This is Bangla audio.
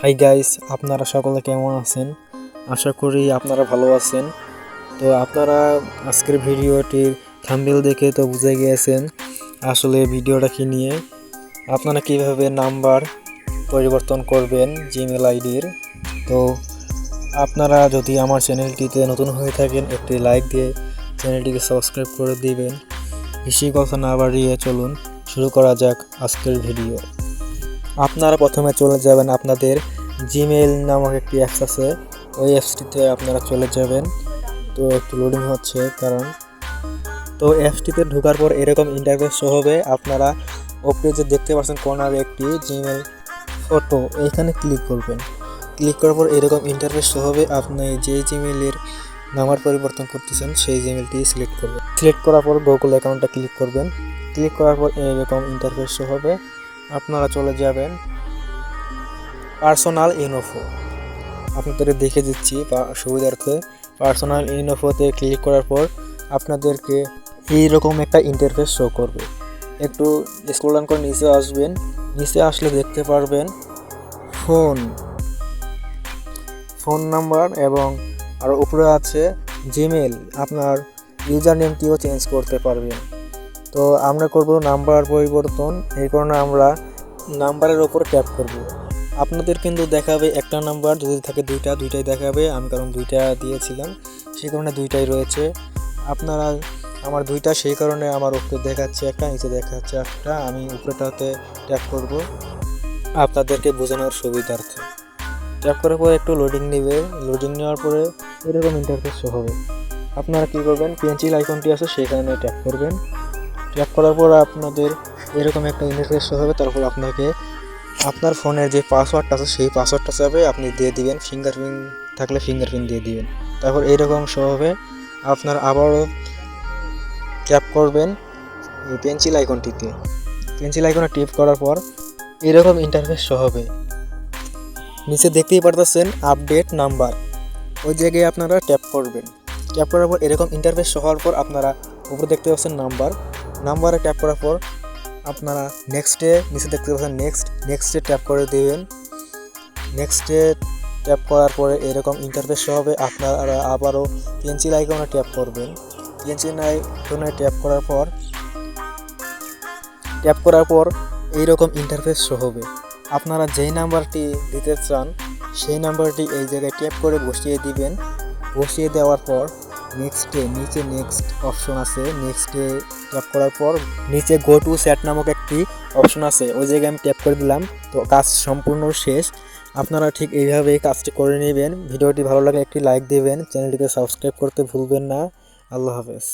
হাই গাইস, আপনারা সকলে কেমন আছেন? আশা করি আপনারা ভালো আছেন। তো আপনারা আজকের ভিডিওটির থাম্বনেল দেখে তো বুঝে গিয়েছেন আসলে ভিডিওটা কি নিয়ে। আপনারা কিভাবে নাম্বার পরিবর্তন করবেন জিমেল আইডির। তো আপনারা যদি আমার চ্যানেলটিতে নতুন হয়ে থাকেন একটি লাইক দিয়ে চ্যানেলটিকে সাবস্ক্রাইব করে দিবেন। বেশি কথা না বাড়িয়ে চলুন শুরু করা যাক আজকের ভিডিও। আপনারা প্রথমে চলে যাবেন আপনাদের জিমেইল নামক একটি অ্যাপস আছে, ওই অ্যাপসটিতে আপনারা চলে যাবেন। তো একটু লোডিং হচ্ছে তো অ্যাপসটিতে ঢোকার পর এরকম ইন্টারফেস শো হবে। আপনারা ওপরে যে দেখতে পাচ্ছেন কর্নারে একটি জিমেইল ফটো, এইখানে ক্লিক করবেন। ক্লিক করার পর এরকম ইন্টারফেস শো হবে। আপনি যে জিমেইলের নাম্বার পরিবর্তন করতেছেন সেই জিমেইলটি সিলেক্ট করবেন। সিলেক্ট করার পর গুগল অ্যাকাউন্টটা ক্লিক করবেন। ক্লিক করার পর এরকম ইন্টারফেস শো হবে। আপনারা চলে যাবেন পার্সোনাল ইনফো, আপনাদের দেখে দিচ্ছি সুবিধার্থে। পার্সোনাল ইনফোতে ক্লিক করার পর আপনাদেরকে এইরকম একটা ইন্টারফেস শো করবে। একটু স্ক্রল ডাউন করে নিচে আসবেন। নিচে আসলে দেখতে পারবেন ফোন নাম্বার এবং আর উপরে আছে জিমেল। আপনার ইউজার নেমটিও চেঞ্জ করতে পারবেন। তো আমরা করব নাম্বার পরিবর্তন, এই কারণে আমরা নাম্বারের ওপর ট্যাপ করব। আপনাদের কিন্তু দেখাবে একটা নাম্বার, যদি থাকে দুইটাই দেখাবে। আমি কারণ দুইটা দিয়েছিলাম সেই কারণে দুইটাই রয়েছে। আপনারা আমার দুইটা, সেই কারণে আমার উপরে দেখাচ্ছে একটা, নিচে দেখাচ্ছে একটা। আমি উপরেটাতে ট্যাপ করব আপনাদেরকে বোঝানোর সুবিধার্থে। ট্যাপ করার পরে একটু লোডিং নেবে। লোডিং নেওয়ার পরে এরকম ইন্টারফেস শো হবে। আপনারা কী করবেন, পেন্সিল আইকনটি আছে সেখানে ট্যাপ করবেন। ট্যাপ করার পর আপনাদের এরকম একটা ইন্টারফেস শো হবে। তারপর আপনাকে আপনার ফোনের যে পাসওয়ার্ডটা আছে সেই পাসওয়ার্ডটা চাবে, আপনি দিয়ে দিবেন। ফিঙ্গারপ্রিন্ট থাকলে ফিঙ্গারপ্রিন্ট দিয়ে দিবেন। তারপর এইরকম শো হবে। আপনার আবারও ট্যাপ করবেন এই পেন্সিল আইকনটিতে। পেন্সিল আইকনে টিপ করার পর এরকম ইন্টারফেস শো হবে। নিচে দেখতেই পারতেছেন আপডেট নাম্বার, ওই জায়গায় আপনারা ট্যাপ করবেন। ট্যাপ করার পর এরকম ইন্টারফেস শো হওয়ার পর আপনারা উপরে দেখতে পাচ্ছেন নাম্বারে ট্যাপ করার পর আপনারা নেক্সটে নিচে দেখতে পাচ্ছেন নেক্সটে ট্যাপ করে দেবেন। নেক্সটে ট্যাপ করার পরে এরকম ইন্টারফেস শো হবে। আপনারা আবারও পেন্সিল আইকনে ট্যাপ করবেন। পেন্সিল আইকনে ট্যাপ করার পর এইরকম ইন্টারফেস শো হবে। আপনারা যেই নাম্বারটি দিতে চান সেই নাম্বারটি এই জায়গায় ট্যাপ করে বসিয়ে দিবেন। বসিয়ে দেওয়ার পর নিচে নেক্সট অপশন আছে, নেক্সটে ট্যাপ করার পর নিচে গো টু চ্যাট নামক একটি অপশন আছে, ওই জায়গায় আমি ট্যাপ করে দিলাম। তো কাজ সম্পূর্ণ শেষ। আপনারা ঠিক এইভাবেই কাজটি করে নেবেন। ভিডিওটি ভালো লাগলে একটি লাইক দেবেন, চ্যানেলটিকে সাবস্ক্রাইব করতে ভুলবেন না। আল্লাহ হাফেজ।